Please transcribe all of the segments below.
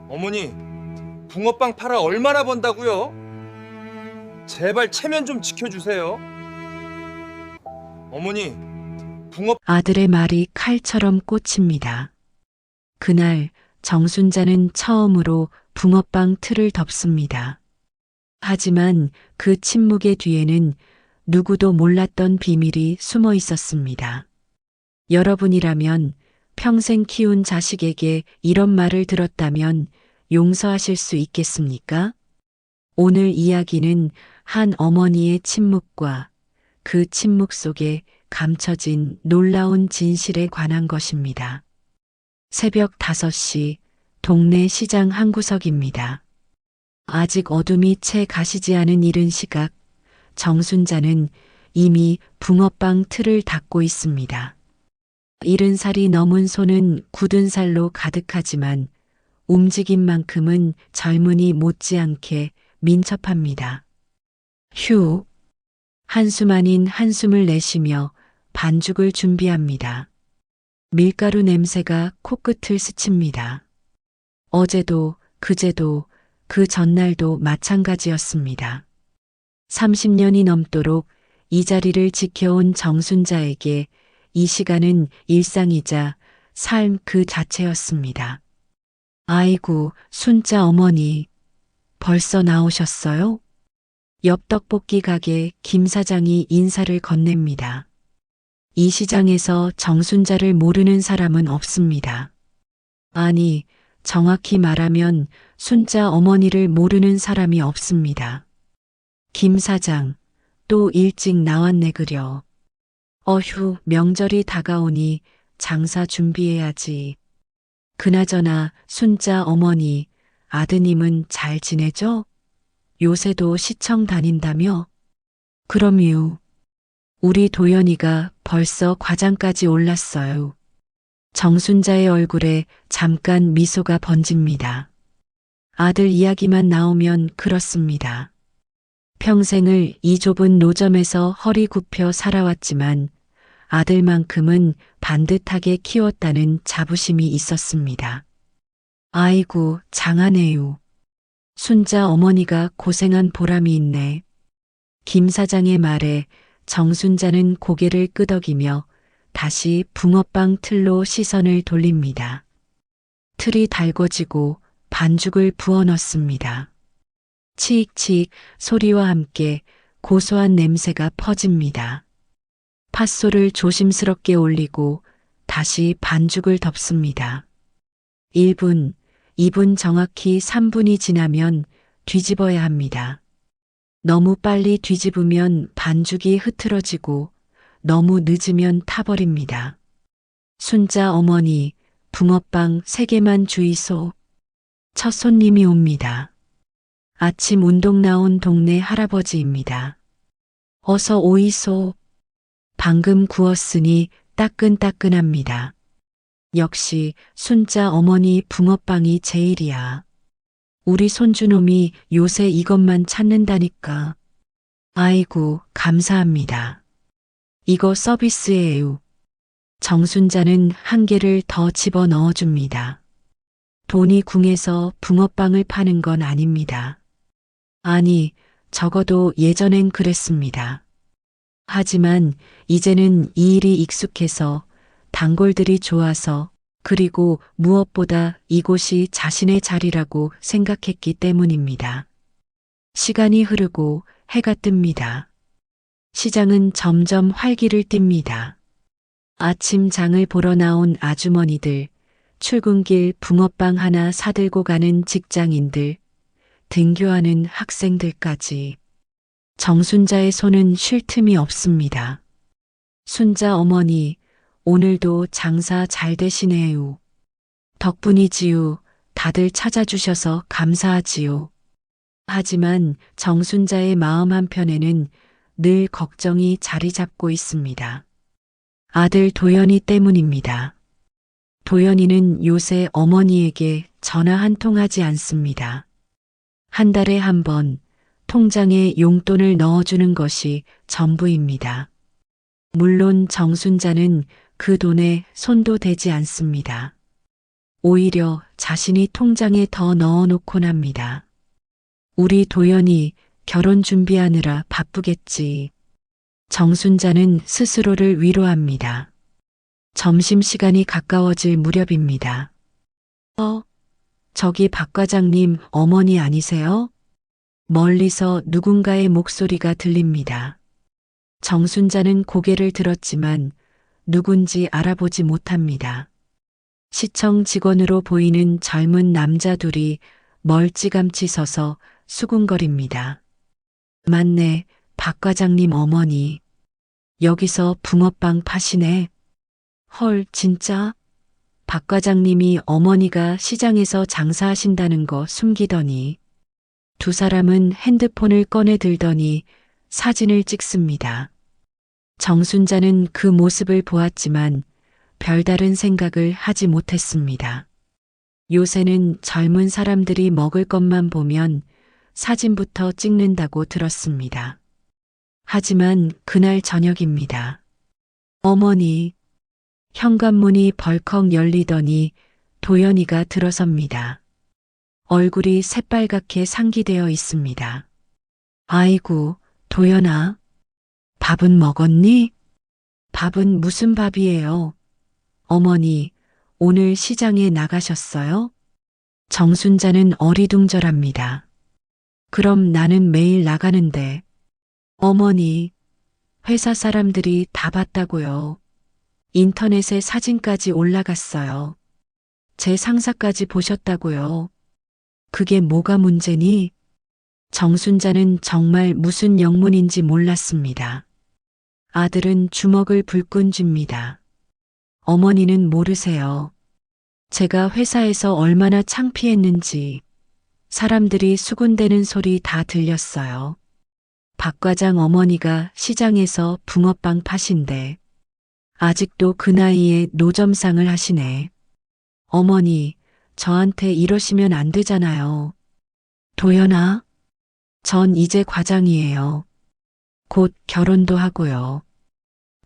어머니, 붕어빵 팔아 얼마나 번다고요? 제발 체면 좀 지켜주세요. 어머니, 붕어 아들의 말이 칼처럼 꽂힙니다. 그날 정순자는 처음으로 붕어빵 틀을 덮습니다. 하지만 그 침묵의 뒤에는 누구도 몰랐던 비밀이 숨어 있었습니다. 여러분이라면 평생 키운 자식에게 이런 말을 들었다면 용서하실 수 있겠습니까? 오늘 이야기는 한 어머니의 침묵과 그 침묵 속에 감춰진 놀라운 진실에 관한 것입니다. 새벽 5시 동네 시장 한 구석입니다. 아직 어둠이 채 가시지 않은 이른 시각, 정순자는 이미 붕어빵 틀을 닦고 있습니다. 70살이 넘은 손은 굳은 살로 가득하지만 움직임만큼은 젊은이 못지않게 민첩합니다. 휴, 한숨 아닌 한숨을 내쉬며 반죽을 준비합니다. 밀가루 냄새가 코끝을 스칩니다. 어제도 그제도 그 전날도 마찬가지였습니다. 30년이 넘도록 이 자리를 지켜온 정순자에게 이 시간은 일상이자 삶 그 자체였습니다. 아이고, 순자 어머니, 벌써 나오셨어요? 옆 떡볶이 가게 김 사장이 인사를 건넵니다. 이 시장에서 정순자를 모르는 사람은 없습니다. 아니, 정확히 말하면 순자 어머니를 모르는 사람이 없습니다. 김 사장, 또 일찍 나왔네 그려. 어휴, 명절이 다가오니 장사 준비해야지. 그나저나 순자 어머니, 아드님은 잘 지내죠? 요새도 시청 다닌다며? 그럼요. 우리 도연이가 벌써 과장까지 올랐어요. 정순자의 얼굴에 잠깐 미소가 번집니다. 아들 이야기만 나오면 그렇습니다. 평생을 이 좁은 노점에서 허리 굽혀 살아왔지만 아들만큼은 반듯하게 키웠다는 자부심이 있었습니다. 아이고, 장하네요. 순자 어머니가 고생한 보람이 있네. 김 사장의 말에 정순자는 고개를 끄덕이며 다시 붕어빵 틀로 시선을 돌립니다. 틀이 달궈지고 반죽을 부어 넣습니다. 치익치익 소리와 함께 고소한 냄새가 퍼집니다. 팥소를 조심스럽게 올리고 다시 반죽을 덮습니다. 1분, 2분 정확히 3분이 지나면 뒤집어야 합니다. 너무 빨리 뒤집으면 반죽이 흐트러지고 너무 늦으면 타버립니다. 순자 어머니, 붕어빵 3개만 주이소. 첫 손님이 옵니다. 아침 운동 나온 동네 할아버지입니다. 어서 오이소. 방금 구웠으니 따끈따끈합니다. 역시 순자 어머니 붕어빵이 제일이야. 우리 손주놈이 요새 이것만 찾는다니까. 아이고, 감사합니다. 이거 서비스예요. 정순자는 한 개를 더 집어 넣어줍니다. 돈이 궁해서 붕어빵을 파는 건 아닙니다. 아니, 적어도 예전엔 그랬습니다. 하지만 이제는 이 일이 익숙해서 단골들이 좋아서 그리고 무엇보다 이곳이 자신의 자리라고 생각했기 때문입니다. 시간이 흐르고 해가 뜹니다. 시장은 점점 활기를 띱니다. 아침 장을 보러 나온 아주머니들, 출근길 붕어빵 하나 사들고 가는 직장인들, 등교하는 학생들까지. 정순자의 손은 쉴 틈이 없습니다. 순자 어머니, 오늘도 장사 잘 되시네요. 덕분이지요. 다들 찾아주셔서 감사하지요. 하지만 정순자의 마음 한편에는 늘 걱정이 자리 잡고 있습니다. 아들 도연이 때문입니다. 도연이는 요새 어머니에게 전화 한 통 하지 않습니다. 한 달에 한 번 통장에 용돈을 넣어주는 것이 전부입니다. 물론 정순자는 그 돈에 손도 대지 않습니다. 오히려 자신이 통장에 더 넣어놓곤 합니다. 우리 도연이 결혼 준비하느라 바쁘겠지. 정순자는 스스로를 위로합니다. 점심시간이 가까워질 무렵입니다. 저기 박 과장님 어머니 아니세요? 멀리서 누군가의 목소리가 들립니다. 정순자는 고개를 들었지만 누군지 알아보지 못합니다. 시청 직원으로 보이는 젊은 남자 둘이 멀찌감치 서서 수군거립니다. 맞네, 박 과장님 어머니. 여기서 붕어빵 파시네. 헐, 진짜? 박 과장님이 어머니가 시장에서 장사하신다는 거 숨기더니 두 사람은 핸드폰을 꺼내 들더니 사진을 찍습니다. 정순자는 그 모습을 보았지만 별다른 생각을 하지 못했습니다. 요새는 젊은 사람들이 먹을 것만 보면 사진부터 찍는다고 들었습니다. 하지만 그날 저녁입니다. 어머니, 현관문이 벌컥 열리더니 도연이가 들어섭니다. 얼굴이 새빨갛게 상기되어 있습니다. 아이고, 도연아. 밥은 먹었니? 밥은 무슨 밥이에요? 어머니, 오늘 시장에 나가셨어요? 정순자는 어리둥절합니다. 그럼 나는 매일 나가는데. 어머니, 회사 사람들이 다 봤다고요. 인터넷에 사진까지 올라갔어요. 제 상사까지 보셨다고요. 그게 뭐가 문제니? 정순자는 정말 무슨 영문인지 몰랐습니다. 아들은 주먹을 불끈 쥡니다. 어머니는 모르세요. 제가 회사에서 얼마나 창피했는지 사람들이 수군대는 소리 다 들렸어요. 박 과장 어머니가 시장에서 붕어빵 파신대. 아직도 그 나이에 노점상을 하시네. 어머니, 저한테 이러시면 안 되잖아요. 도연아, 전 이제 과장이에요. 곧 결혼도 하고요.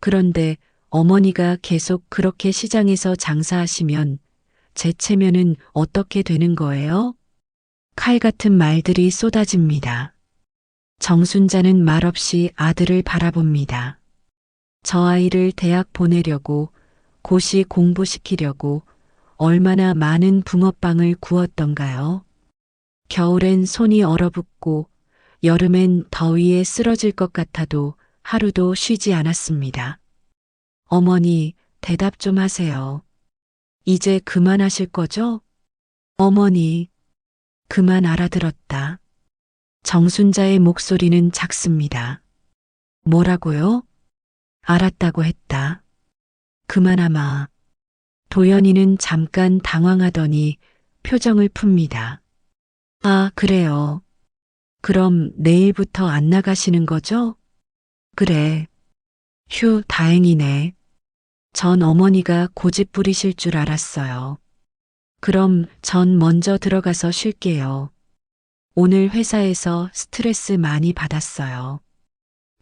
그런데 어머니가 계속 그렇게 시장에서 장사하시면 제 체면은 어떻게 되는 거예요? 칼 같은 말들이 쏟아집니다. 정순자는 말없이 아들을 바라봅니다. 저 아이를 대학 보내려고 고시 공부시키려고 얼마나 많은 붕어빵을 구웠던가요? 겨울엔 손이 얼어붙고 여름엔 더위에 쓰러질 것 같아도 하루도 쉬지 않았습니다. 어머니, 대답 좀 하세요. 이제 그만하실 거죠? 어머니, 그만 알아들었다. 정순자의 목소리는 작습니다. 뭐라고요? 알았다고 했다. 그만하마. 도연이는 잠깐 당황하더니 표정을 풉니다. 아, 그래요. 그럼 내일부터 안 나가시는 거죠? 그래. 휴, 다행이네. 전 어머니가 고집 부리실 줄 알았어요. 그럼 전 먼저 들어가서 쉴게요. 오늘 회사에서 스트레스 많이 받았어요.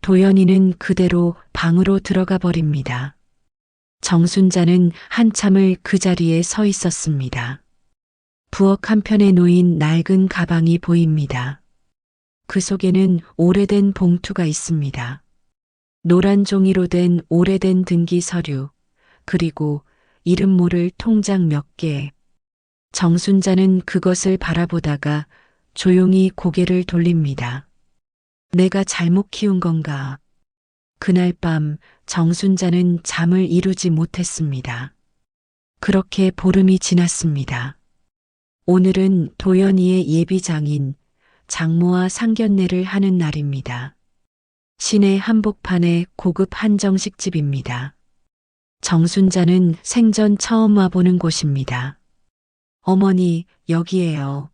도연이는 그대로 방으로 들어가 버립니다. 정순자는 한참을 그 자리에 서 있었습니다. 부엌 한편에 놓인 낡은 가방이 보입니다. 그 속에는 오래된 봉투가 있습니다. 노란 종이로 된 오래된 등기 서류, 그리고 이름 모를 통장 몇 개. 정순자는 그것을 바라보다가 조용히 고개를 돌립니다. 내가 잘못 키운 건가? 그날 밤 정순자는 잠을 이루지 못했습니다. 그렇게 보름이 지났습니다. 오늘은 도연이의 예비장인 장모와 상견례를 하는 날입니다. 시내 한복판의 고급 한정식집입니다. 정순자는 생전 처음 와보는 곳입니다. 어머니, 여기에요.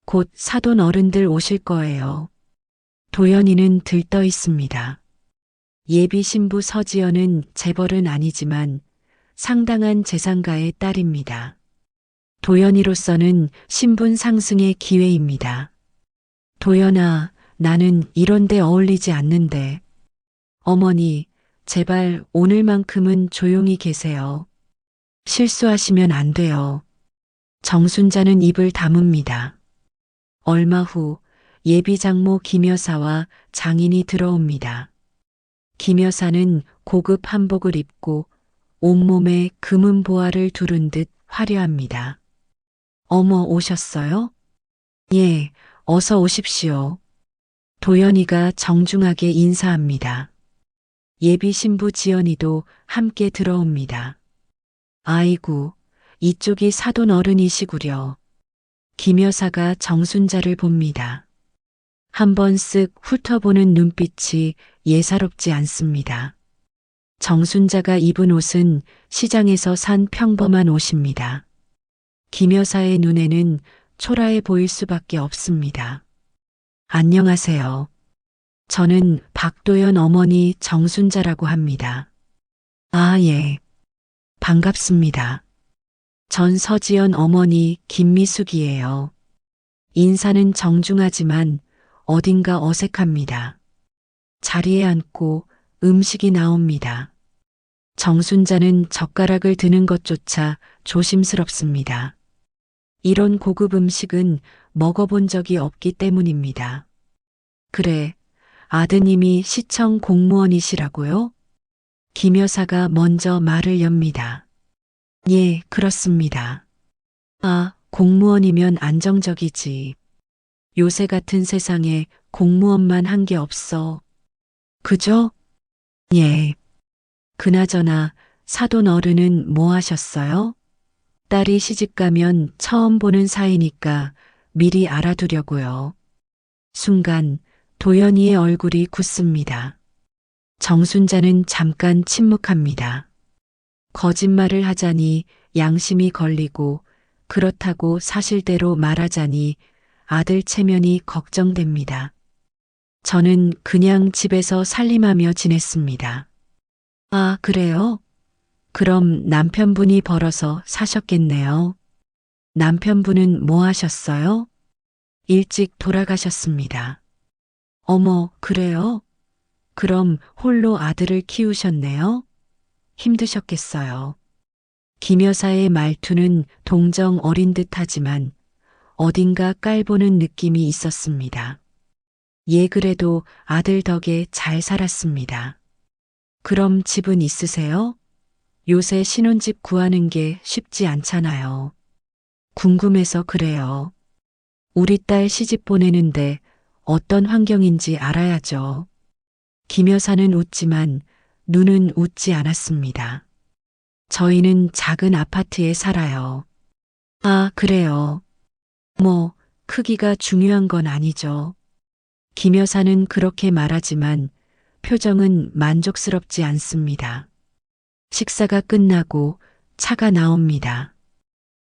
곧 사돈 어른들 오실 거예요. 도연이는 들떠 있습니다. 예비 신부 서지연은 재벌은 아니지만 상당한 재산가의 딸입니다. 도연이로서는 신분 상승의 기회입니다. 도연아, 나는 이런 데 어울리지 않는데. 어머니, 제발 오늘만큼은 조용히 계세요. 실수하시면 안 돼요. 정순자는 입을 다뭅니다. 얼마 후 예비 장모 김 여사와 장인이 들어옵니다. 김 여사는 고급 한복을 입고 온몸에 금은 보화를 두른 듯 화려합니다. 어머, 오셨어요? 예, 어서 오십시오. 도연이가 정중하게 인사합니다. 예비 신부 지연이도 함께 들어옵니다. 아이고, 이쪽이 사돈 어른이시구려. 김 여사가 정순자를 봅니다. 한번 쓱 훑어보는 눈빛이 예사롭지 않습니다. 정순자가 입은 옷은 시장에서 산 평범한 옷입니다. 김 여사의 눈에는 초라해 보일 수밖에 없습니다. 안녕하세요. 저는 박도연 어머니 정순자라고 합니다. 아, 예. 반갑습니다. 전 서지연 어머니 김미숙이에요. 인사는 정중하지만 어딘가 어색합니다. 자리에 앉고 음식이 나옵니다. 정순자는 젓가락을 드는 것조차 조심스럽습니다. 이런 고급 음식은 먹어본 적이 없기 때문입니다. 그래, 아드님이 시청 공무원이시라고요? 김 여사가 먼저 말을 엽니다. 예, 그렇습니다. 아, 공무원이면 안정적이지. 요새 같은 세상에 공무원만 한 게 없어. 그죠? 예. 그나저나 사돈 어른은 뭐 하셨어요? 딸이 시집가면 처음 보는 사이니까 미리 알아두려고요. 순간 도연이의 얼굴이 굳습니다. 정순자는 잠깐 침묵합니다. 거짓말을 하자니 양심이 걸리고 그렇다고 사실대로 말하자니 아들 체면이 걱정됩니다. 저는 그냥 집에서 살림하며 지냈습니다. 아, 그래요? 그럼 남편분이 벌어서 사셨겠네요. 남편분은 뭐 하셨어요? 일찍 돌아가셨습니다. 어머, 그래요? 그럼 홀로 아들을 키우셨네요? 힘드셨겠어요. 김 여사의 말투는 동정 어린 듯하지만 어딘가 깔보는 느낌이 있었습니다. 예, 그래도 아들 덕에 잘 살았습니다. 그럼 집은 있으세요? 요새 신혼집 구하는 게 쉽지 않잖아요. 궁금해서 그래요. 우리 딸 시집 보내는데 어떤 환경인지 알아야죠. 김 여사는 웃지만 눈은 웃지 않았습니다. 저희는 작은 아파트에 살아요. 아, 그래요. 뭐, 크기가 중요한 건 아니죠. 김 여사는 그렇게 말하지만 표정은 만족스럽지 않습니다. 식사가 끝나고 차가 나옵니다.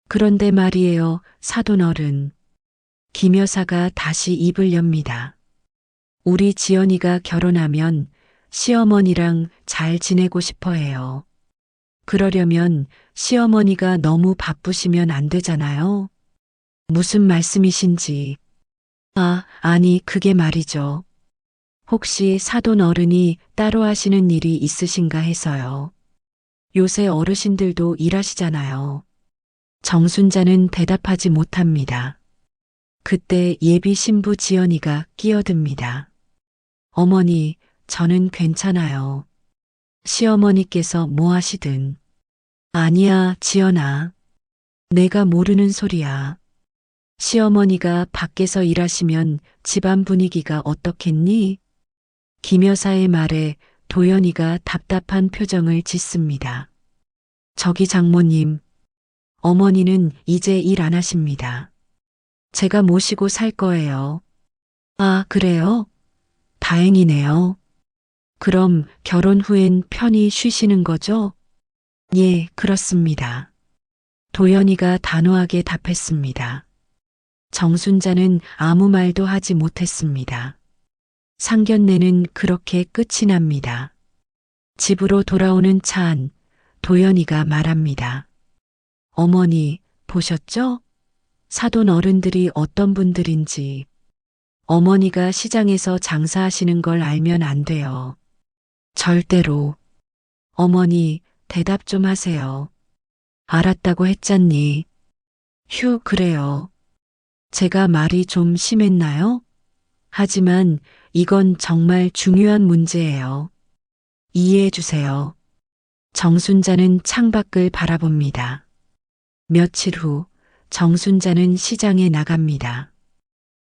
그런데 말이에요, 사돈 어른. 김 여사가 다시 입을 엽니다. 우리 지연이가 결혼하면 시어머니랑 잘 지내고 싶어 해요. 그러려면 시어머니가 너무 바쁘시면 안 되잖아요. 무슨 말씀이신지. 아, 아니, 그게 말이죠. 혹시 사돈 어른이 따로 하시는 일이 있으신가 해서요. 요새 어르신들도 일하시잖아요. 정순자는 대답하지 못합니다. 그때 예비 신부 지연이가 끼어듭니다. 어머니, 저는 괜찮아요. 시어머니께서 뭐 하시든. 아니야, 지연아. 내가 모르는 소리야. 시어머니가 밖에서 일하시면 집안 분위기가 어떻겠니? 김 여사의 말에 도연이가 답답한 표정을 짓습니다. 저기 장모님, 어머니는 이제 일 안 하십니다. 제가 모시고 살 거예요. 아, 그래요? 다행이네요. 그럼 결혼 후엔 편히 쉬시는 거죠? 예, 그렇습니다. 도연이가 단호하게 답했습니다. 정순자는 아무 말도 하지 못했습니다. 상견례는 그렇게 끝이 납니다. 집으로 돌아오는 차 안, 도연이가 말합니다. 어머니, 보셨죠? 사돈 어른들이 어떤 분들인지. 어머니가 시장에서 장사하시는 걸 알면 안 돼요. 절대로. 어머니, 대답 좀 하세요. 알았다고 했잖니. 휴, 그래요. 제가 말이 좀 심했나요? 하지만 이건 정말 중요한 문제예요. 이해해 주세요. 정순자는 창밖을 바라봅니다. 며칠 후 정순자는 시장에 나갑니다.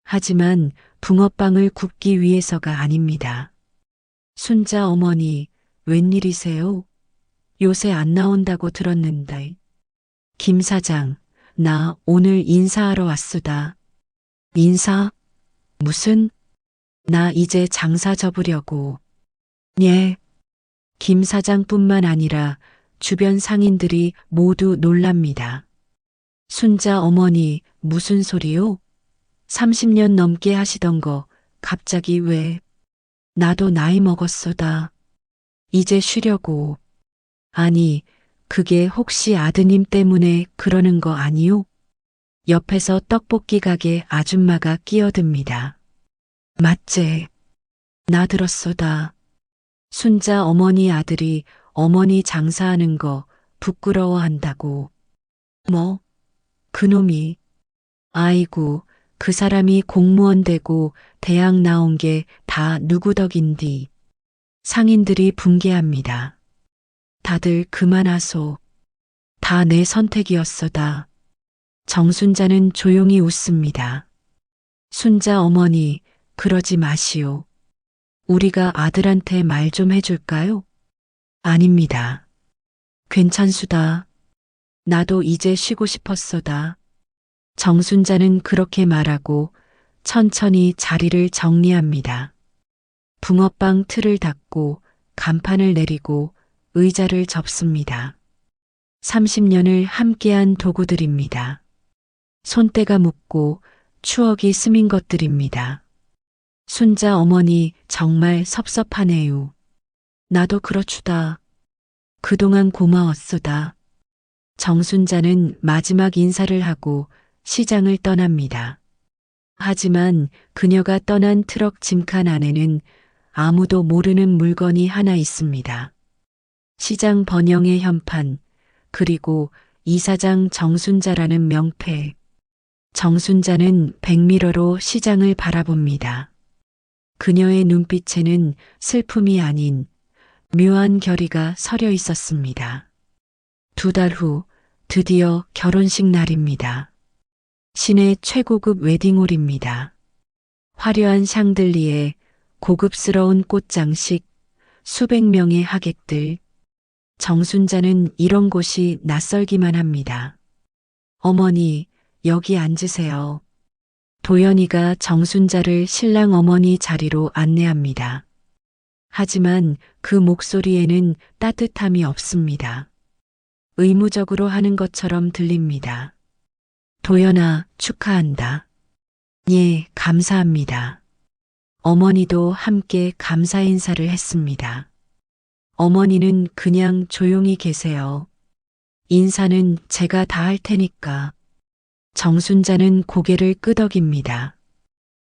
하지만 붕어빵을 굽기 위해서가 아닙니다. 순자 어머니, 웬일이세요? 요새 안 나온다고 들었는데. 김 사장, 나 오늘 인사하러 왔수다. 인사? 무슨? 나 이제 장사 접으려고. 예. 김 사장뿐만 아니라 주변 상인들이 모두 놀랍니다. 순자 어머니, 무슨 소리요? 30년 넘게 하시던 거 갑자기 왜? 나도 나이 먹었소다. 이제 쉬려고. 아니, 그게 혹시 아드님 때문에 그러는 거 아니요? 옆에서 떡볶이 가게 아줌마가 끼어듭니다. 맞제. 나 들었소다. 순자 어머니 아들이 어머니 장사하는 거 부끄러워한다고. 뭐? 그놈이. 아이고, 그 사람이 공무원 되고 대학 나온 게 다 누구 덕인디. 상인들이 붕괴합니다. 다들 그만하소. 다 내 선택이었소다. 정순자는 조용히 웃습니다. 순자 어머니, 그러지 마시오. 우리가 아들한테 말 좀 해줄까요? 아닙니다. 괜찮수다. 나도 이제 쉬고 싶었소다. 정순자는 그렇게 말하고 천천히 자리를 정리합니다. 붕어빵 틀을 닫고 간판을 내리고 의자를 접습니다. 30년을 함께한 도구들입니다. 손때가 묻고 추억이 스민 것들입니다. 순자 어머니 정말 섭섭하네요. 나도 그렇추다. 그동안 고마웠소다. 정순자는 마지막 인사를 하고 시장을 떠납니다. 하지만 그녀가 떠난 트럭 짐칸 안에는 아무도 모르는 물건이 하나 있습니다. 시장 번영의 현판, 그리고 이사장 정순자라는 명패. 정순자는 백미러로 시장을 바라봅니다. 그녀의 눈빛에는 슬픔이 아닌 묘한 결의가 서려 있었습니다. 2달 후 드디어 결혼식 날입니다. 시내 최고급 웨딩홀입니다. 화려한 샹들리에 고급스러운 꽃장식, 수백 명의 하객들. 정순자는 이런 곳이 낯설기만 합니다. 어머니, 여기 앉으세요. 도연이가 정순자를 신랑 어머니 자리로 안내합니다. 하지만 그 목소리에는 따뜻함이 없습니다. 의무적으로 하는 것처럼 들립니다. 도연아, 축하한다. 예, 감사합니다. 어머니도 함께 감사 인사를 했습니다. 어머니는 그냥 조용히 계세요. 인사는 제가 다 할 테니까. 정순자는 고개를 끄덕입니다.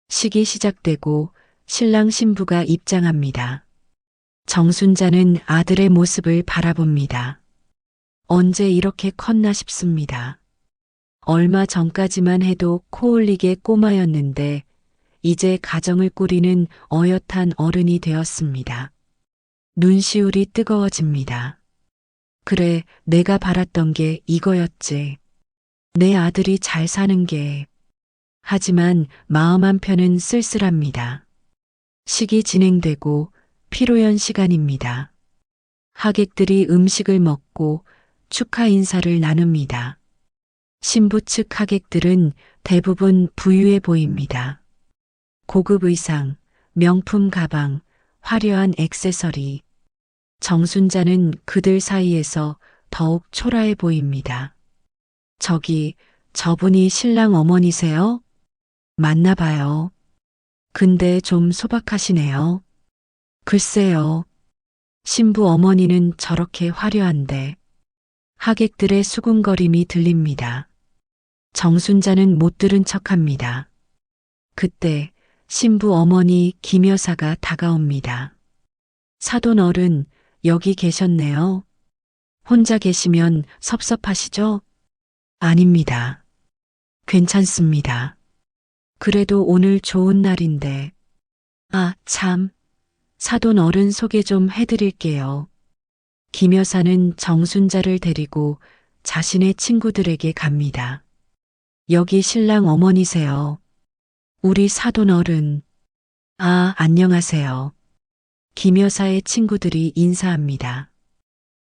식이 시작되고 신랑 신부가 입장합니다. 정순자는 아들의 모습을 바라봅니다. 언제 이렇게 컸나 싶습니다. 얼마 전까지만 해도 코 올리게 꼬마였는데 이제 가정을 꾸리는 어엿한 어른이 되었습니다. 눈시울이 뜨거워집니다. 그래, 내가 바랐던 게 이거였지. 내 아들이 잘 사는 게. 하지만 마음 한편은 쓸쓸합니다. 식이 진행되고 피로연 시간입니다. 하객들이 음식을 먹고 축하 인사를 나눕니다. 신부 측 하객들은 대부분 부유해 보입니다. 고급 의상, 명품 가방, 화려한 액세서리. 정순자는 그들 사이에서 더욱 초라해 보입니다. 저분이 신랑 어머니세요? 맞나 봐요. 근데 좀 소박하시네요. 글쎄요. 신부 어머니는 저렇게 화려한데. 하객들의 수군거림이 들립니다. 정순자는 못 들은 척합니다. 그때 신부 어머니 김 여사가 다가옵니다. 사돈 어른, 여기 계셨네요. 혼자 계시면 섭섭하시죠? 아닙니다. 괜찮습니다. 그래도 오늘 좋은 날인데. 아, 참. 사돈 어른 소개 좀 해드릴게요. 김 여사는 정순자를 데리고 자신의 친구들에게 갑니다. 여기 신랑 어머니세요. 우리 사돈 어른. 아, 안녕하세요. 김 여사의 친구들이 인사합니다.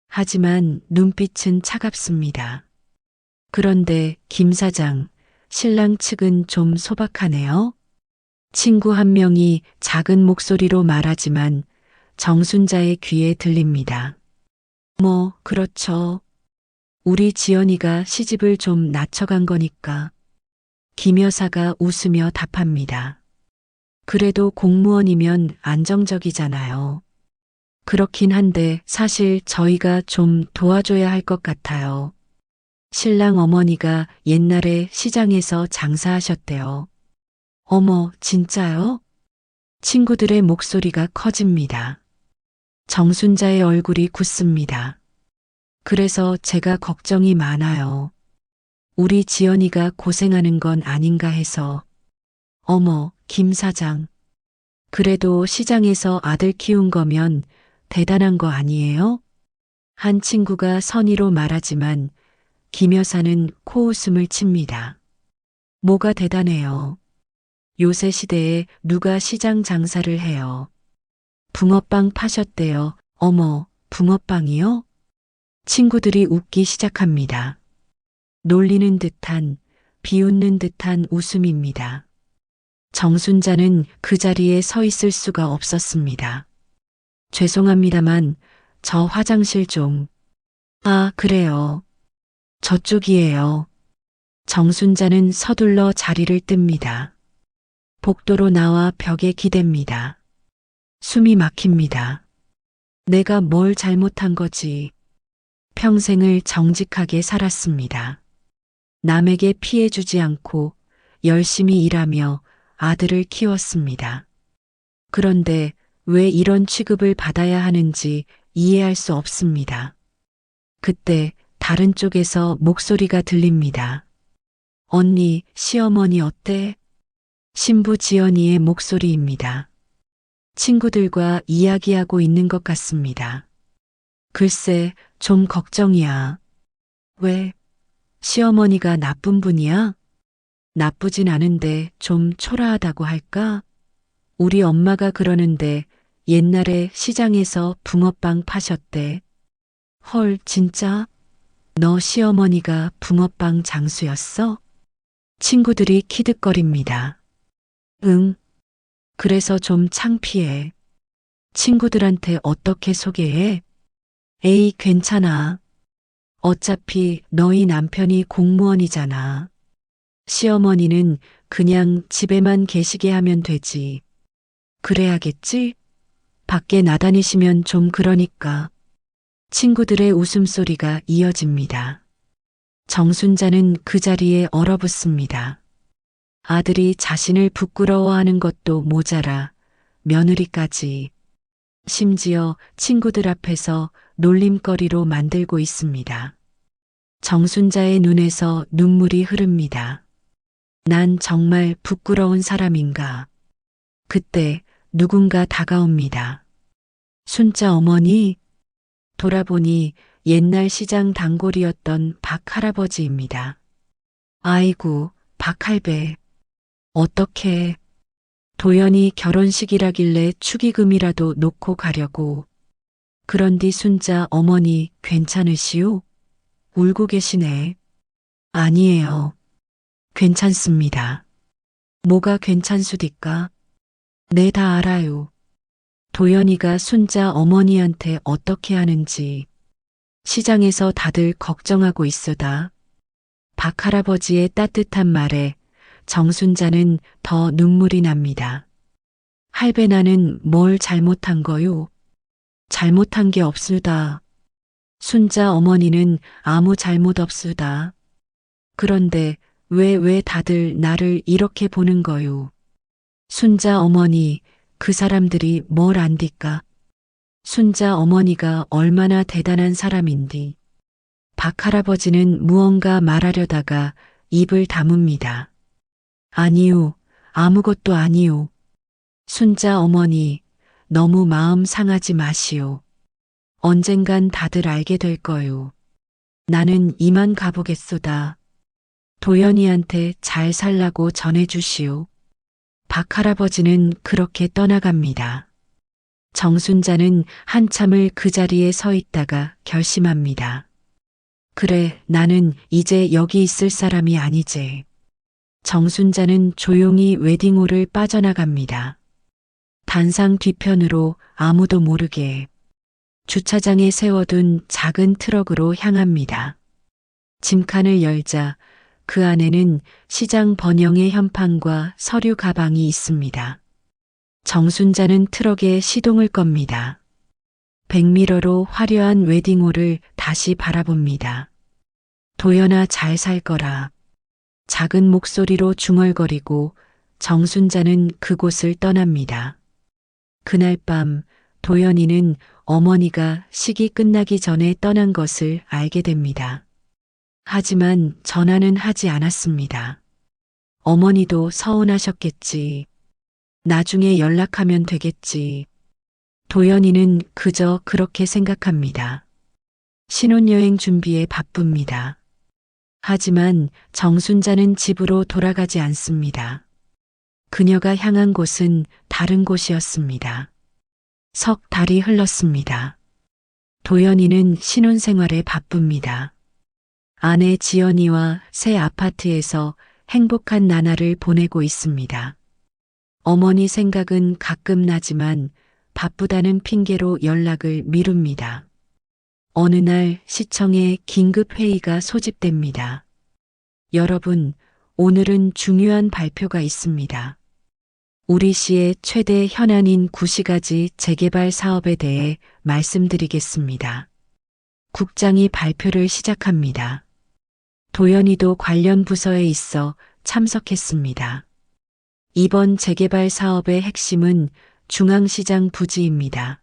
하지만 눈빛은 차갑습니다. 그런데 김 사장, 신랑 측은 좀 소박하네요. 친구 한 명이 작은 목소리로 말하지만 정순자의 귀에 들립니다. 뭐, 그렇죠. 우리 지연이가 시집을 좀 낮춰간 거니까. 김 여사가 웃으며 답합니다. 그래도 공무원이면 안정적이잖아요. 그렇긴 한데 사실 저희가 좀 도와줘야 할 것 같아요. 신랑 어머니가 옛날에 시장에서 장사하셨대요. 어머, 진짜요? 친구들의 목소리가 커집니다. 정순자의 얼굴이 굳습니다. 그래서 제가 걱정이 많아요. 우리 지연이가 고생하는 건 아닌가 해서. 어머, 김 사장. 그래도 시장에서 아들 키운 거면 대단한 거 아니에요? 한 친구가 선의로 말하지만 김 여사는 코웃음을 칩니다. 뭐가 대단해요. 요새 시대에 누가 시장 장사를 해요. 붕어빵 파셨대요. 어머, 붕어빵이요? 친구들이 웃기 시작합니다. 놀리는 듯한, 비웃는 듯한 웃음입니다. 정순자는 그 자리에 서 있을 수가 없었습니다. 죄송합니다만, 저 화장실 좀. 아, 그래요. 저쪽이에요. 정순자는 서둘러 자리를 뜹니다. 복도로 나와 벽에 기댑니다. 숨이 막힙니다. 내가 뭘 잘못한 거지. 평생을 정직하게 살았습니다. 남에게 피해 주지 않고 열심히 일하며 아들을 키웠습니다. 그런데 왜 이런 취급을 받아야 하는지 이해할 수 없습니다. 그때 다른 쪽에서 목소리가 들립니다. 언니, 시어머니 어때? 신부 지연이의 목소리입니다. 친구들과 이야기하고 있는 것 같습니다. 글쎄, 좀 걱정이야. 왜? 시어머니가 나쁜 분이야? 나쁘진 않은데 좀 초라하다고 할까? 우리 엄마가 그러는데 옛날에 시장에서 붕어빵 파셨대. 헐, 진짜? 너 시어머니가 붕어빵 장수였어? 친구들이 키득거립니다. 응. 그래서 좀 창피해. 친구들한테 어떻게 소개해? 에이, 괜찮아. 어차피 너희 남편이 공무원이잖아. 시어머니는 그냥 집에만 계시게 하면 되지. 그래야겠지? 밖에 나다니시면 좀 그러니까. 친구들의 웃음소리가 이어집니다. 정순자는 그 자리에 얼어붙습니다. 아들이 자신을 부끄러워하는 것도 모자라 며느리까지. 심지어 친구들 앞에서 놀림거리로 만들고 있습니다. 정순자의 눈에서 눈물이 흐릅니다. 난 정말 부끄러운 사람인가. 그때 누군가 다가옵니다. 순자 어머니? 돌아보니 옛날 시장 단골이었던 박 할아버지입니다. 아이고, 박 할배. 어떻게 도연이 결혼식이라길래 축의금이라도 놓고 가려고. 그런디 순자 어머니 괜찮으시오? 울고 계시네. 아니에요. 괜찮습니다. 뭐가 괜찮수디까? 네, 다 알아요. 도연이가 순자 어머니한테 어떻게 하는지. 시장에서 다들 걱정하고 있어다. 박 할아버지의 따뜻한 말에 정순자는 더 눈물이 납니다. 할배, 나는 뭘 잘못한 거요? 잘못한 게 없수다. 순자 어머니는 아무 잘못 없수다. 그런데 왜 다들 나를 이렇게 보는 거요? 순자 어머니, 그 사람들이 뭘 안디까? 순자 어머니가 얼마나 대단한 사람인디. 박 할아버지는 무언가 말하려다가 입을 다뭅니다. 아니요, 아무것도 아니요. 순자 어머니, 너무 마음 상하지 마시오. 언젠간 다들 알게 될 거요. 나는 이만 가보겠소다. 도연이한테 잘 살라고 전해주시오. 박 할아버지는 그렇게 떠나갑니다. 정순자는 한참을 그 자리에 서 있다가 결심합니다. 그래, 나는 이제 여기 있을 사람이 아니지. 정순자는 조용히 웨딩홀을 빠져나갑니다. 단상 뒤편으로 아무도 모르게 주차장에 세워둔 작은 트럭으로 향합니다. 짐칸을 열자 그 안에는 시장 번영의 현판과 서류 가방이 있습니다. 정순자는 트럭에 시동을 겁니다. 백미러로 화려한 웨딩홀을 다시 바라봅니다. 도연아 잘 살 거라. 작은 목소리로 중얼거리고 정순자는 그곳을 떠납니다. 그날 밤 도연이는 어머니가 식이 끝나기 전에 떠난 것을 알게 됩니다. 하지만 전화는 하지 않았습니다. 어머니도 서운하셨겠지. 나중에 연락하면 되겠지. 도연이는 그저 그렇게 생각합니다. 신혼여행 준비에 바쁩니다. 하지만 정순자는 집으로 돌아가지 않습니다. 그녀가 향한 곳은 다른 곳이었습니다. 석 달이 흘렀습니다. 도연이는 신혼생활에 바쁩니다. 아내 지연이와 새 아파트에서 행복한 나날을 보내고 있습니다. 어머니 생각은 가끔 나지만 바쁘다는 핑계로 연락을 미룹니다. 어느 날 시청에 긴급 회의가 소집됩니다. 여러분, 오늘은 중요한 발표가 있습니다. 우리 시의 최대 현안인 구시가지 재개발 사업에 대해 말씀드리겠습니다. 국장이 발표를 시작합니다. 도연이도 관련 부서에 있어 참석했습니다. 이번 재개발 사업의 핵심은 중앙시장 부지입니다.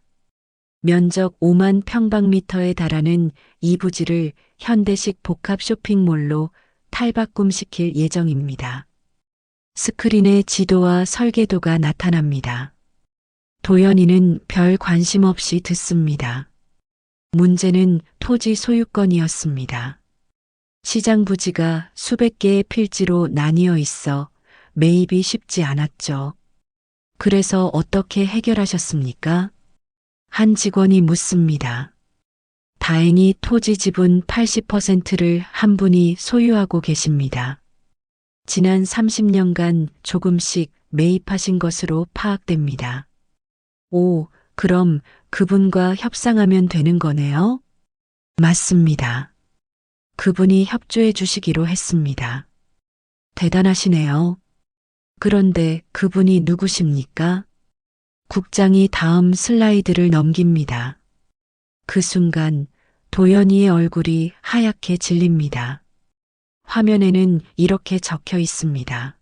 면적 5만 평방미터에 달하는 이 부지를 현대식 복합 쇼핑몰로 탈바꿈시킬 예정입니다. 스크린에 지도와 설계도가 나타납니다. 도연이는 별 관심 없이 듣습니다. 문제는 토지 소유권이었습니다. 시장 부지가 수백 개의 필지로 나뉘어 있어 매입이 쉽지 않았죠. 그래서 어떻게 해결하셨습니까? 한 직원이 묻습니다. 다행히 토지 지분 80%를 한 분이 소유하고 계십니다. 지난 30년간 조금씩 매입하신 것으로 파악됩니다. 오, 그럼 그분과 협상하면 되는 거네요? 맞습니다. 그분이 협조해 주시기로 했습니다. 대단하시네요. 그런데 그분이 누구십니까? 국장이 다음 슬라이드를 넘깁니다. 그 순간 도연이의 얼굴이 하얗게 질립니다. 화면에는 이렇게 적혀 있습니다.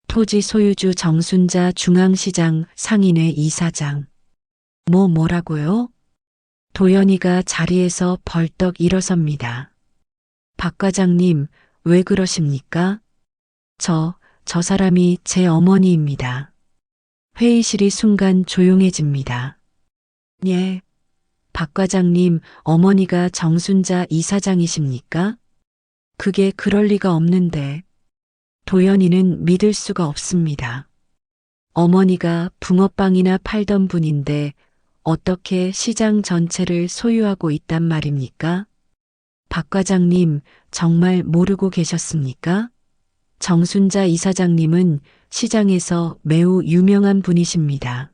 토지 소유주 정순자 중앙시장 상인회 이사장. 뭐라고요? 도연이가 자리에서 벌떡 일어섭니다. 박 과장님, 왜 그러십니까? 저 사람이 제 어머니입니다. 회의실이 순간 조용해집니다. 예. 박 과장님, 어머니가 정순자 이사장이십니까? 그게 그럴 리가 없는데. 도연이는 믿을 수가 없습니다. 어머니가 붕어빵이나 팔던 분인데 어떻게 시장 전체를 소유하고 있단 말입니까? 박 과장님, 정말 모르고 계셨습니까? 정순자 이사장님은 시장에서 매우 유명한 분이십니다.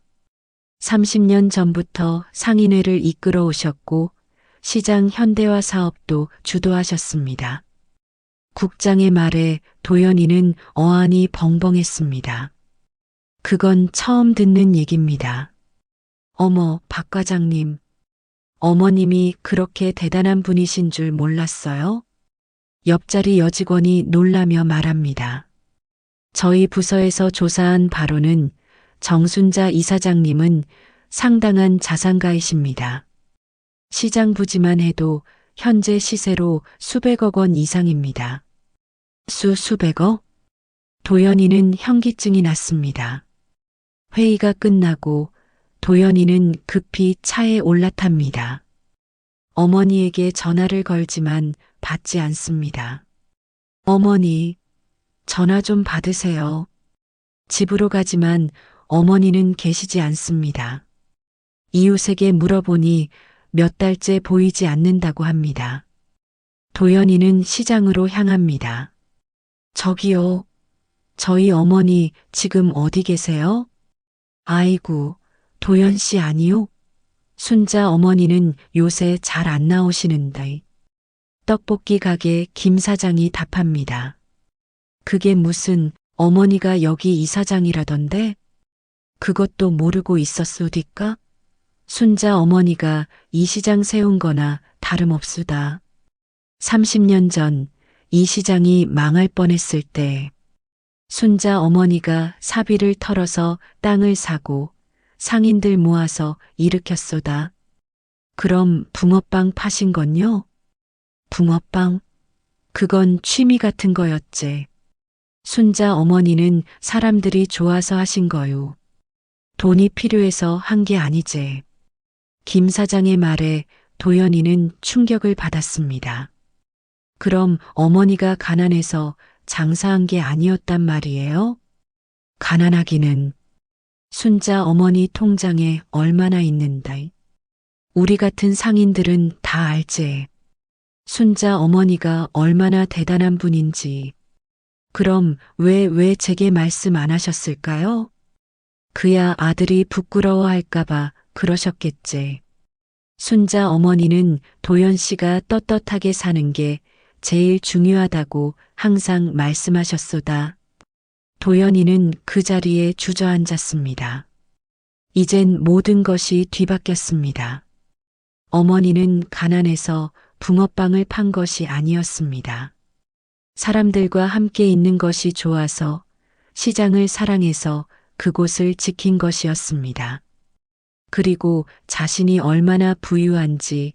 30년 전부터 상인회를 이끌어 오셨고 시장 현대화 사업도 주도하셨습니다. 국장의 말에 도연이는 어안이 벙벙했습니다. 그건 처음 듣는 얘기입니다. 어머, 박 과장님. 어머님이 그렇게 대단한 분이신 줄 몰랐어요? 옆자리 여직원이 놀라며 말합니다. 저희 부서에서 조사한 바로는 정순자 이사장님은 상당한 자산가이십니다. 시장 부지만 해도 현재 시세로 수백억 원 이상입니다. 수백억? 도연이는 현기증이 났습니다. 회의가 끝나고 도연이는 급히 차에 올라탑니다. 어머니에게 전화를 걸지만 받지 않습니다. 어머니, 전화 좀 받으세요. 집으로 가지만 어머니는 계시지 않습니다. 이웃에게 물어보니 몇 달째 보이지 않는다고 합니다. 도연이는 시장으로 향합니다. 저기요, 저희 어머니 지금 어디 계세요? 아이고, 도연 씨 아니요? 순자 어머니는 요새 잘 안 나오시는데. 떡볶이 가게 김 사장이 답합니다. 그게 무슨 어머니가 여기 이사장이라던데? 그것도 모르고 있었소디까? 순자 어머니가 이 시장 세운 거나 다름없수다. 30년 전 이 시장이 망할 뻔했을 때 순자 어머니가 사비를 털어서 땅을 사고 상인들 모아서 일으켰소다. 그럼 붕어빵 파신 건요? 붕어빵? 그건 취미 같은 거였제. 순자 어머니는 사람들이 좋아서 하신 거요. 돈이 필요해서 한 게 아니제. 김 사장의 말에 도연이는 충격을 받았습니다. 그럼 어머니가 가난해서 장사한 게 아니었단 말이에요? 가난하기는 순자 어머니 통장에 얼마나 있는데. 우리 같은 상인들은 다 알제. 순자 어머니가 얼마나 대단한 분인지. 그럼 왜 제게 말씀 안 하셨을까요? 그야 아들이 부끄러워할까봐 그러셨겠제. 순자 어머니는 도연 씨가 떳떳하게 사는 게 제일 중요하다고 항상 말씀하셨소다. 도연이는 그 자리에 주저앉았습니다. 이젠 모든 것이 뒤바뀌었습니다. 어머니는 가난해서 붕어빵을 판 것이 아니었습니다. 사람들과 함께 있는 것이 좋아서 시장을 사랑해서 그곳을 지킨 것이었습니다. 그리고 자신이 얼마나 부유한지,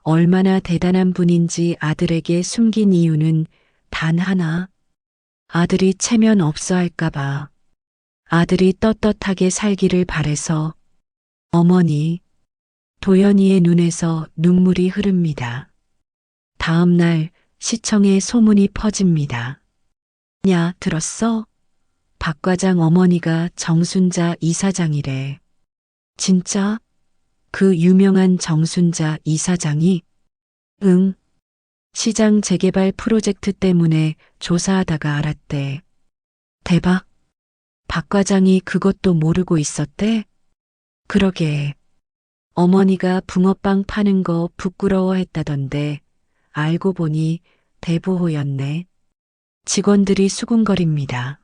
얼마나 대단한 분인지 아들에게 숨긴 이유는 단 하나. 아들이 체면 없어 할까봐. 아들이 떳떳하게 살기를 바래서. 어머니, 도연이의 눈에서 눈물이 흐릅니다. 다음 날 시청에 소문이 퍼집니다. 야, 들었어? 박 과장 어머니가 정순자 이사장이래. 진짜? 그 유명한 정순자 이사장이? 응. 시장 재개발 프로젝트 때문에 조사하다가 알았대. 대박. 박 과장이 그것도 모르고 있었대? 그러게. 어머니가 붕어빵 파는 거 부끄러워했다던데 알고 보니 대부호였네. 직원들이 수군거립니다.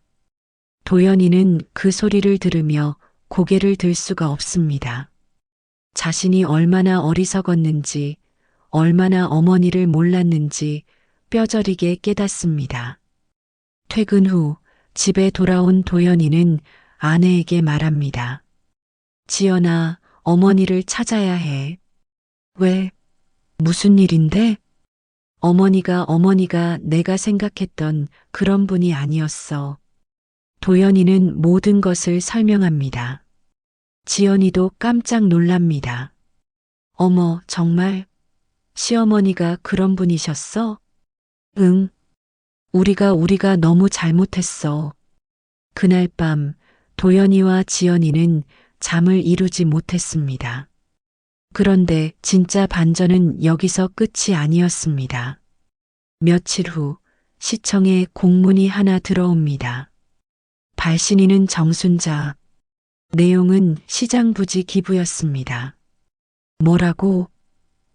도연이는 그 소리를 들으며 고개를 들 수가 없습니다. 자신이 얼마나 어리석었는지, 얼마나 어머니를 몰랐는지 뼈저리게 깨닫습니다. 퇴근 후 집에 돌아온 도연이는 아내에게 말합니다. 지연아, 어머니를 찾아야 해. 왜? 무슨 일인데? 어머니가 내가 생각했던 그런 분이 아니었어. 도연이는 모든 것을 설명합니다. 지연이도 깜짝 놀랍니다. 어머, 정말? 시어머니가 그런 분이셨어? 응. 우리가 너무 잘못했어. 그날 밤 도연이와 지연이는 잠을 이루지 못했습니다. 그런데 진짜 반전은 여기서 끝이 아니었습니다. 며칠 후 시청에 공문이 하나 들어옵니다. 발신인은 정순자. 내용은 시장 부지 기부였습니다. 뭐라고?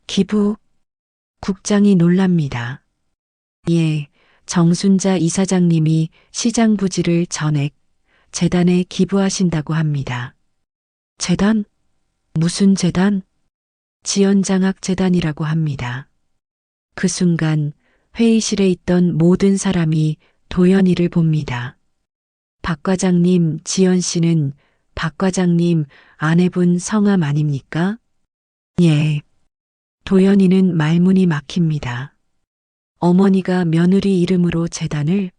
기부? 국장이 놀랍니다. 예, 정순자 이사장님이 시장 부지를 전액 재단에 기부하신다고 합니다. 재단? 무슨 재단? 지연장학재단이라고 합니다. 그 순간 회의실에 있던 모든 사람이 도연이를 봅니다. 박 과장님, 지연 씨는 박 과장님 아내분 성함 아닙니까? 예. 도연이는 말문이 막힙니다. 어머니가 며느리 이름으로 재단을?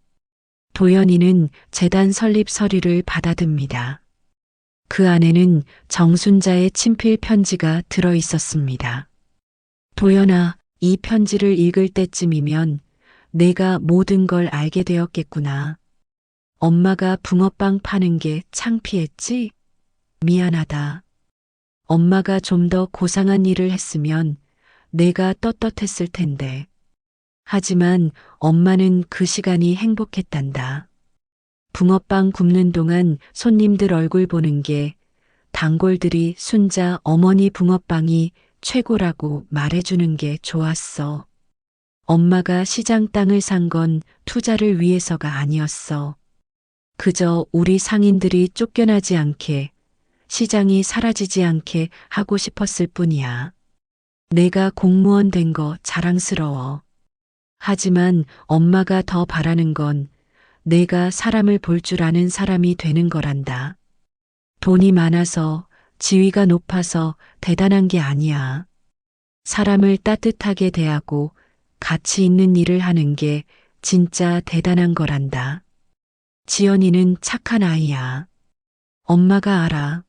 도연이는 재단 설립 서류를 받아듭니다. 그 안에는 정순자의 친필 편지가 들어 있었습니다. 도연아, 이 편지를 읽을 때쯤이면 내가 모든 걸 알게 되었겠구나. 엄마가 붕어빵 파는 게 창피했지? 미안하다. 엄마가 좀 더 고상한 일을 했으면 내가 떳떳했을 텐데. 하지만 엄마는 그 시간이 행복했단다. 붕어빵 굽는 동안 손님들 얼굴 보는 게 단골들이 순자 어머니 붕어빵이 최고라고 말해주는 게 좋았어. 엄마가 시장 땅을 산 건 투자를 위해서가 아니었어. 그저 우리 상인들이 쫓겨나지 않게, 시장이 사라지지 않게 하고 싶었을 뿐이야. 내가 공무원 된 거 자랑스러워. 하지만 엄마가 더 바라는 건 내가 사람을 볼 줄 아는 사람이 되는 거란다. 돈이 많아서, 지위가 높아서 대단한 게 아니야. 사람을 따뜻하게 대하고 가치 있는 일을 하는 게 진짜 대단한 거란다. 지연이는 착한 아이야. 엄마가 알아.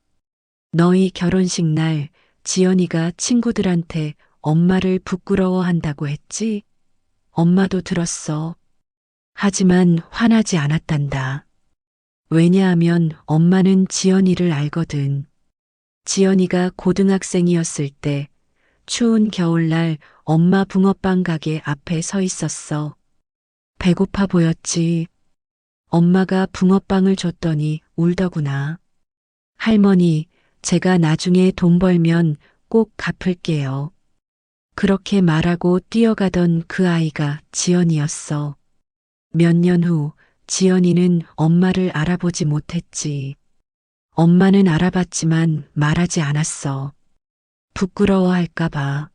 너희 결혼식 날 지연이가 친구들한테 엄마를 부끄러워한다고 했지? 엄마도 들었어. 하지만 화나지 않았단다. 왜냐하면 엄마는 지연이를 알거든. 지연이가 고등학생이었을 때 추운 겨울날 엄마 붕어빵 가게 앞에 서 있었어. 배고파 보였지. 엄마가 붕어빵을 줬더니 울더구나. 할머니, 제가 나중에 돈 벌면 꼭 갚을게요. 그렇게 말하고 뛰어가던 그 아이가 지연이었어. 몇 년 후 지연이는 엄마를 알아보지 못했지. 엄마는 알아봤지만 말하지 않았어. 부끄러워할까봐.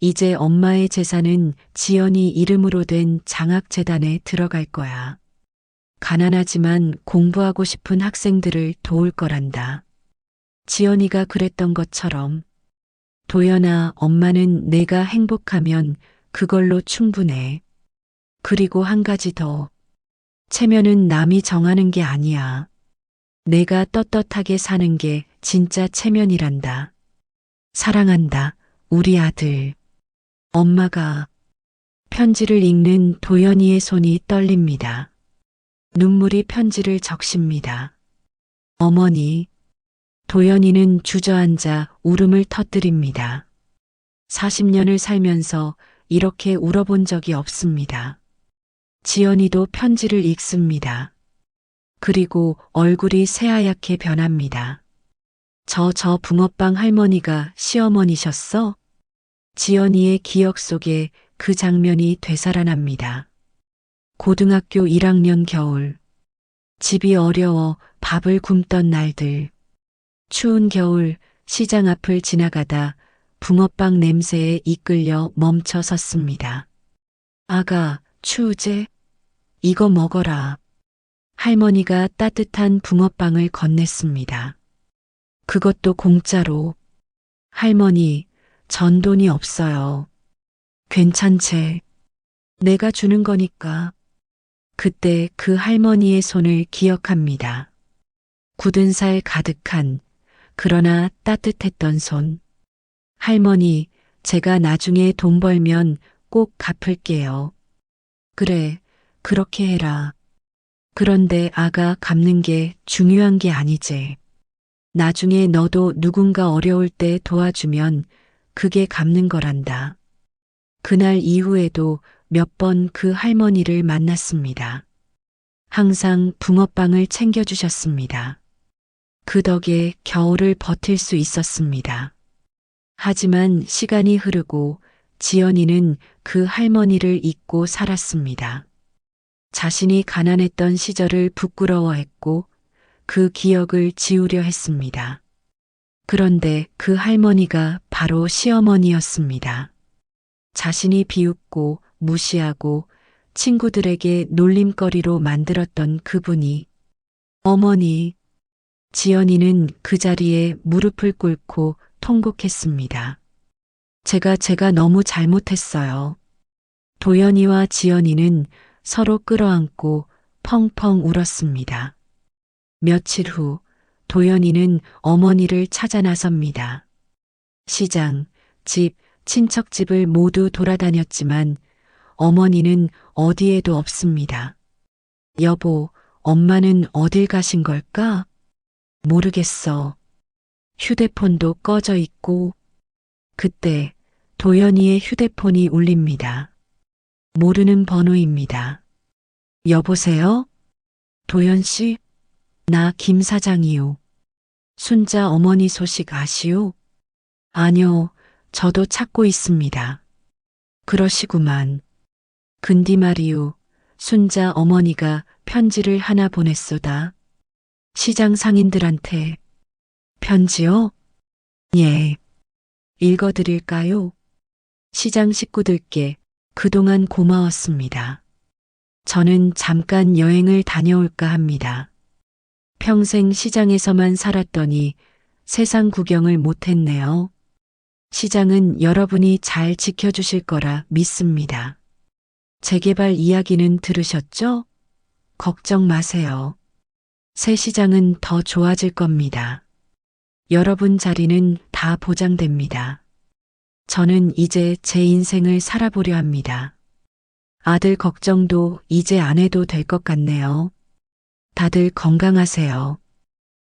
이제 엄마의 재산은 지연이 이름으로 된 장학재단에 들어갈 거야. 가난하지만 공부하고 싶은 학생들을 도울 거란다. 지연이가 그랬던 것처럼. 도연아, 엄마는 내가 행복하면 그걸로 충분해. 그리고 한 가지 더. 체면은 남이 정하는 게 아니야. 내가 떳떳하게 사는 게 진짜 체면이란다. 사랑한다, 우리 아들. 엄마가 편지를 읽는 도연이의 손이 떨립니다. 눈물이 편지를 적십니다. 어머니, 도연이는 주저앉아 울음을 터뜨립니다. 40년을 살면서 이렇게 울어본 적이 없습니다. 지연이도 편지를 읽습니다. 그리고 얼굴이 새하얗게 변합니다. 저 붕어빵 할머니가 시어머니셨어? 지연이의 기억 속에 그 장면이 되살아납니다. 고등학교 1학년 겨울. 집이 어려워 밥을 굶던 날들. 추운 겨울 시장 앞을 지나가다 붕어빵 냄새에 이끌려 멈춰 섰습니다. 아가, 추우제? 이거 먹어라. 할머니가 따뜻한 붕어빵을 건넸습니다. 그것도 공짜로. 할머니, 전 돈이 없어요. 괜찮제. 내가 주는 거니까. 그때 그 할머니의 손을 기억합니다. 굳은 살 가득한, 그러나 따뜻했던 손. 할머니, 제가 나중에 돈 벌면 꼭 갚을게요. 그래, 그렇게 해라. 그런데 아가 갚는 게 중요한 게 아니지. 나중에 너도 누군가 어려울 때 도와주면 그게 갚는 거란다. 그날 이후에도 몇 번 그 할머니를 만났습니다. 항상 붕어빵을 챙겨주셨습니다. 그 덕에 겨울을 버틸 수 있었습니다. 하지만 시간이 흐르고 지연이는 그 할머니를 잊고 살았습니다. 자신이 가난했던 시절을 부끄러워했고 그 기억을 지우려 했습니다. 그런데 그 할머니가 바로 시어머니였습니다. 자신이 비웃고 무시하고 친구들에게 놀림거리로 만들었던 그분이. 어머니. 지연이는 그 자리에 무릎을 꿇고 통곡했습니다. 제가 너무 잘못했어요. 도연이와 지연이는 서로 끌어안고 펑펑 울었습니다. 며칠 후 도연이는 어머니를 찾아 나섭니다. 시장, 집, 친척집을 모두 돌아다녔지만 어머니는 어디에도 없습니다. 여보, 엄마는 어딜 가신 걸까? 모르겠어. 휴대폰도 꺼져 있고. 그때 도연이의 휴대폰이 울립니다. 모르는 번호입니다. 여보세요? 도연 씨? 나 김 사장이요. 순자 어머니 소식 아시오? 아니요, 저도 찾고 있습니다. 그러시구만. 근디 말이요. 순자 어머니가 편지를 하나 보냈소다. 시장 상인들한테. 편지요? 예. 읽어드릴까요? 시장 식구들께 그동안 고마웠습니다. 저는 잠깐 여행을 다녀올까 합니다. 평생 시장에서만 살았더니 세상 구경을 못했네요. 시장은 여러분이 잘 지켜주실 거라 믿습니다. 재개발 이야기는 들으셨죠? 걱정 마세요. 새 시장은 더 좋아질 겁니다. 여러분 자리는 다 보장됩니다. 저는 이제 제 인생을 살아보려 합니다. 아들 걱정도 이제 안 해도 될 것 같네요. 다들 건강하세요.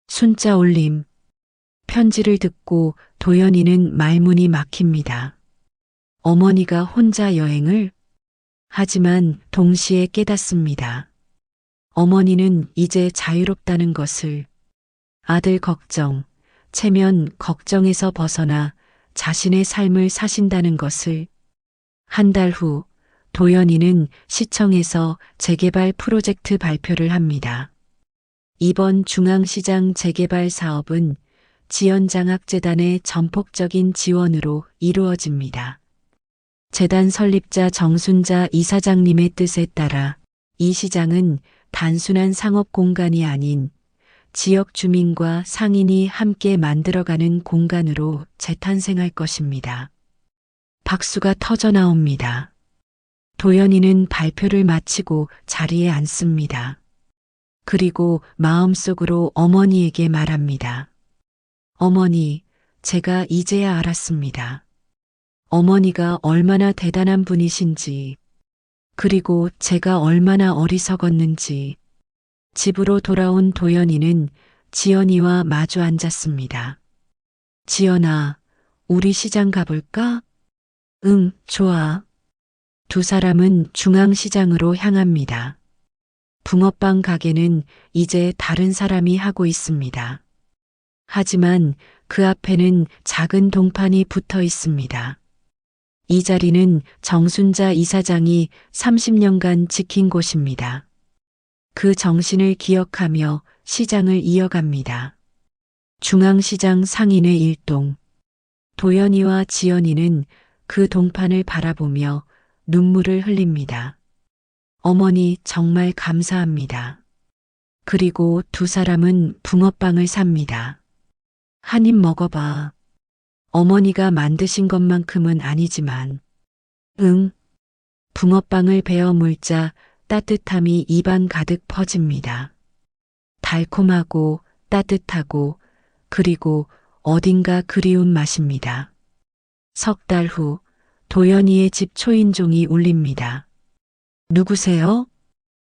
순자 올림. 편지를 듣고 도연이는 말문이 막힙니다. 어머니가 혼자 여행을? 하지만 동시에 깨닫습니다. 어머니는 이제 자유롭다는 것을. 아들 걱정, 체면 걱정에서 벗어나 자신의 삶을 사신다는 것을. 한 달 후 도연이는 시청에서 재개발 프로젝트 발표를 합니다. 이번 중앙시장 재개발 사업은 지연장학재단의 전폭적인 지원으로 이루어집니다. 재단 설립자 정순자 이사장님의 뜻에 따라 이 시장은 단순한 상업 공간이 아닌 지역 주민과 상인이 함께 만들어가는 공간으로 재탄생할 것입니다. 박수가 터져 나옵니다. 도연이는 발표를 마치고 자리에 앉습니다. 그리고 마음속으로 어머니에게 말합니다. 어머니, 제가 이제야 알았습니다. 어머니가 얼마나 대단한 분이신지, 그리고 제가 얼마나 어리석었는지. 집으로 돌아온 도연이는 지연이와 마주 앉았습니다. 지연아, 우리 시장 가볼까? 응, 좋아. 두 사람은 중앙시장으로 향합니다. 붕어빵 가게는 이제 다른 사람이 하고 있습니다. 하지만 그 앞에는 작은 동판이 붙어 있습니다. 이 자리는 정순자 이사장이 30년간 지킨 곳입니다. 그 정신을 기억하며 시장을 이어갑니다. 중앙시장 상인의 일동. 도연이와 지연이는 그 동판을 바라보며 눈물을 흘립니다. 어머니 정말 감사합니다. 그리고 두 사람은 붕어빵을 삽니다. 한 입 먹어봐. 어머니가 만드신 것만큼은 아니지만. 응. 붕어빵을 베어 물자 따뜻함이 입안 가득 퍼집니다. 달콤하고 따뜻하고 그리고 어딘가 그리운 맛입니다. 석 달 후 도연이의 집 초인종이 울립니다. 누구세요?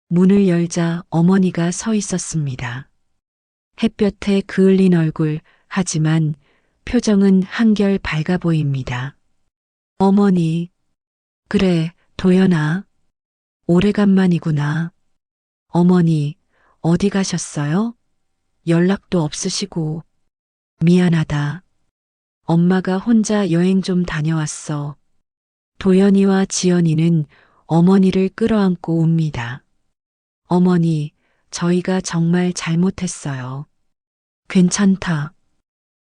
문을 열자 어머니가 서 있었습니다. 햇볕에 그을린 얼굴, 하지만 표정은 한결 밝아 보입니다. 어머니. 그래, 도연아. 오래간만이구나. 어머니, 어디 가셨어요? 연락도 없으시고. 미안하다. 엄마가 혼자 여행 좀 다녀왔어. 도연이와 지연이는 어머니를 끌어안고 웁니다. 어머니, 저희가 정말 잘못했어요. 괜찮다.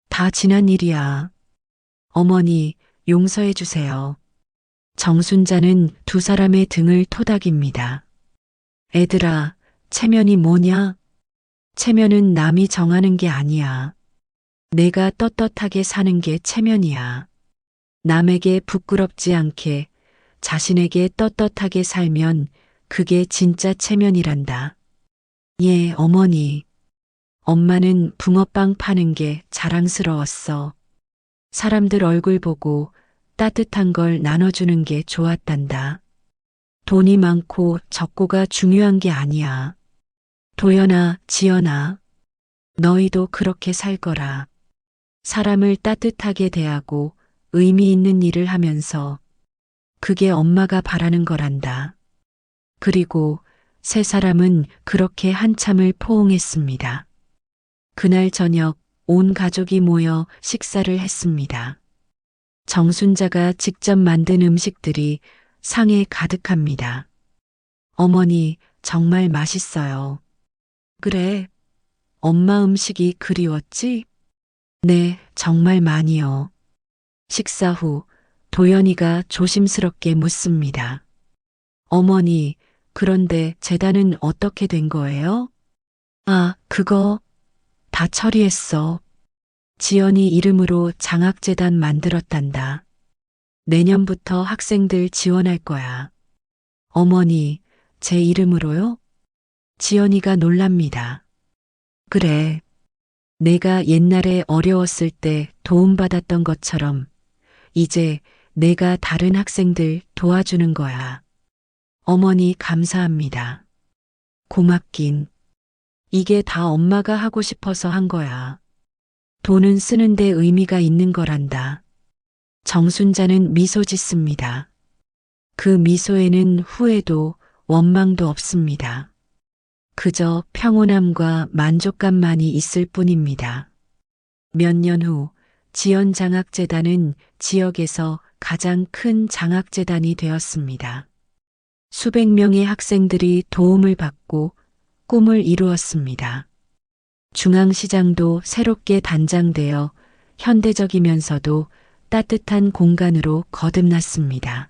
다 지난 일이야. 어머니, 용서해 주세요. 정순자는 두 사람의 등을 토닥입니다. 애들아, 체면이 뭐냐? 체면은 남이 정하는 게 아니야. 내가 떳떳하게 사는 게 체면이야. 남에게 부끄럽지 않게 자신에게 떳떳하게 살면 그게 진짜 체면이란다. 예, 어머니. 엄마는 붕어빵 파는 게 자랑스러웠어. 사람들 얼굴 보고 따뜻한 걸 나눠주는 게 좋았단다. 돈이 많고 적고가 중요한 게 아니야. 도연아, 지연아, 너희도 그렇게 살 거라. 사람을 따뜻하게 대하고 의미 있는 일을 하면서 그게 엄마가 바라는 거란다. 그리고 세 사람은 그렇게 한참을 포옹했습니다. 그날 저녁 온 가족이 모여 식사를 했습니다. 정순자가 직접 만든 음식들이 상에 가득합니다. 어머니, 정말 맛있어요. 그래, 엄마 음식이 그리웠지? 네, 정말 많이요. 식사 후 도연이가 조심스럽게 묻습니다. 어머니, 그런데 재단은 어떻게 된 거예요? 아, 그거 다 처리했어. 지연이 이름으로 장학재단 만들었단다. 내년부터 학생들 지원할 거야. 어머니, 제 이름으로요? 지연이가 놀랍니다. 그래. 내가 옛날에 어려웠을 때 도움받았던 것처럼 이제 내가 다른 학생들 도와주는 거야. 어머니 감사합니다. 고맙긴. 이게 다 엄마가 하고 싶어서 한 거야. 돈은 쓰는데 의미가 있는 거란다. 정순자는 미소 짓습니다. 그 미소에는 후회도 원망도 없습니다. 그저 평온함과 만족감만이 있을 뿐입니다. 몇 년 후 지연장학재단은 지역에서 가장 큰 장학재단이 되었습니다. 수백 명의 학생들이 도움을 받고 꿈을 이루었습니다. 중앙시장도 새롭게 단장되어 현대적이면서도 따뜻한 공간으로 거듭났습니다.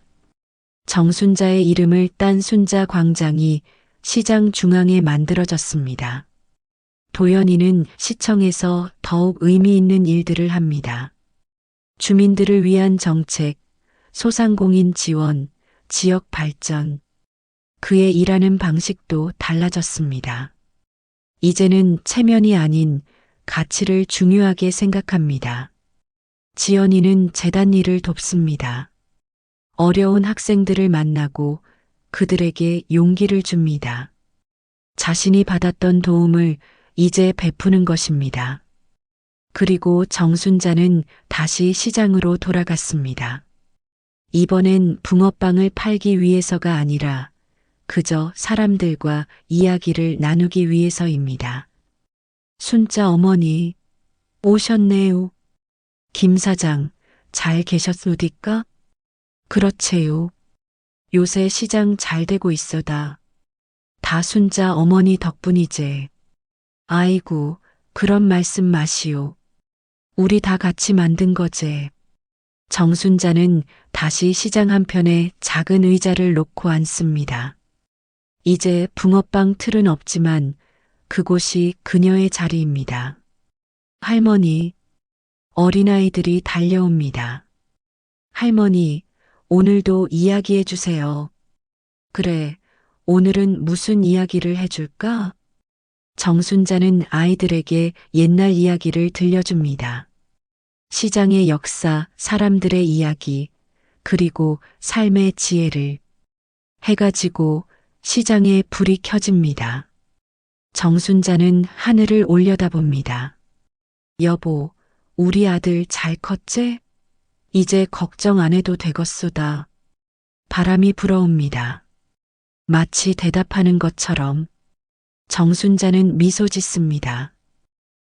정순자의 이름을 딴 순자 광장이 시장 중앙에 만들어졌습니다. 도연이는 시청에서 더욱 의미 있는 일들을 합니다. 주민들을 위한 정책, 소상공인 지원, 지역 발전. 그의 일하는 방식도 달라졌습니다. 이제는 체면이 아닌 가치를 중요하게 생각합니다. 지연이는 재단 일을 돕습니다. 어려운 학생들을 만나고 그들에게 용기를 줍니다. 자신이 받았던 도움을 이제 베푸는 것입니다. 그리고 정순자는 다시 시장으로 돌아갔습니다. 이번엔 붕어빵을 팔기 위해서가 아니라 그저 사람들과 이야기를 나누기 위해서입니다. 순자 어머니, 오셨네요. 김 사장, 잘 계셨소디까? 그렇제요. 요새 시장 잘 되고 있어다. 다 순자 어머니 덕분이제. 아이고, 그런 말씀 마시오. 우리 다 같이 만든 거제. 정순자는 다시 시장 한편에 작은 의자를 놓고 앉습니다. 이제 붕어빵 틀은 없지만 그곳이 그녀의 자리입니다. 할머니, 어린아이들이 달려옵니다. 할머니, 오늘도 이야기해 주세요. 그래, 오늘은 무슨 이야기를 해줄까? 정순자는 아이들에게 옛날 이야기를 들려줍니다. 시장의 역사, 사람들의 이야기, 그리고 삶의 지혜를. 해가 지고 시장에 불이 켜집니다. 정순자는 하늘을 올려다봅니다. 여보, 우리 아들 잘 컸제? 이제 걱정 안 해도 되겠소다. 바람이 불어옵니다. 마치 대답하는 것처럼 정순자는 미소 짓습니다.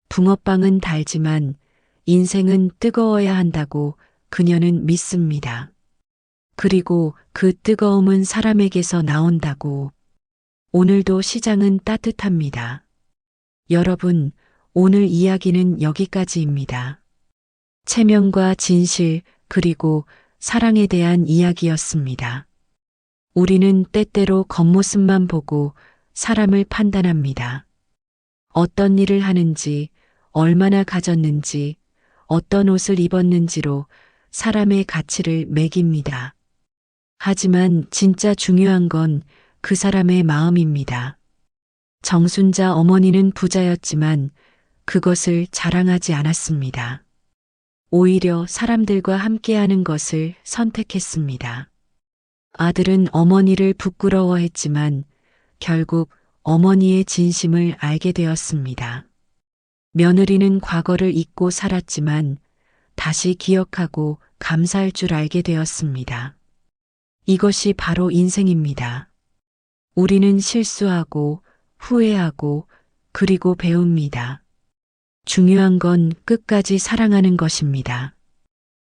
붕어빵은 달지만 인생은 뜨거워야 한다고 그녀는 믿습니다. 그리고 그 뜨거움은 사람에게서 나온다고. 오늘도 시장은 따뜻합니다. 여러분, 오늘 이야기는 여기까지입니다. 체면과 진실, 그리고 사랑에 대한 이야기였습니다. 우리는 때때로 겉모습만 보고 사람을 판단합니다. 어떤 일을 하는지, 얼마나 가졌는지, 어떤 옷을 입었는지로 사람의 가치를 매깁니다. 하지만 진짜 중요한 건 그 사람의 마음입니다. 정순자 어머니는 부자였지만 그것을 자랑하지 않았습니다. 오히려 사람들과 함께하는 것을 선택했습니다. 아들은 어머니를 부끄러워했지만 결국 어머니의 진심을 알게 되었습니다. 며느리는 과거를 잊고 살았지만 다시 기억하고 감사할 줄 알게 되었습니다. 이것이 바로 인생입니다. 우리는 실수하고 후회하고 그리고 배웁니다. 중요한 건 끝까지 사랑하는 것입니다.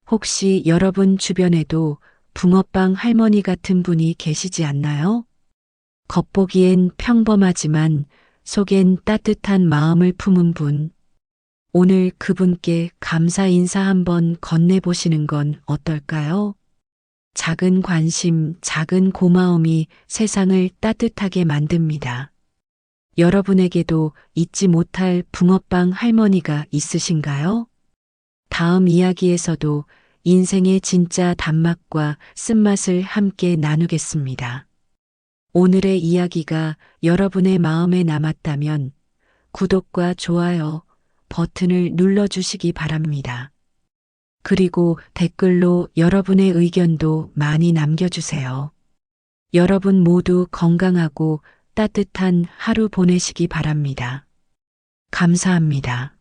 혹시 여러분 주변에도 붕어빵 할머니 같은 분이 계시지 않나요? 겉보기엔 평범하지만 속엔 따뜻한 마음을 품은 분. 오늘 그분께 감사 인사 한번 건네보시는 건 어떨까요? 작은 관심, 작은 고마움이 세상을 따뜻하게 만듭니다. 여러분에게도 잊지 못할 붕어빵 할머니가 있으신가요? 다음 이야기에서도 인생의 진짜 단맛과 쓴맛을 함께 나누겠습니다. 오늘의 이야기가 여러분의 마음에 남았다면 구독과 좋아요 버튼을 눌러주시기 바랍니다. 그리고 댓글로 여러분의 의견도 많이 남겨주세요. 여러분 모두 건강하고 따뜻한 하루 보내시기 바랍니다. 감사합니다.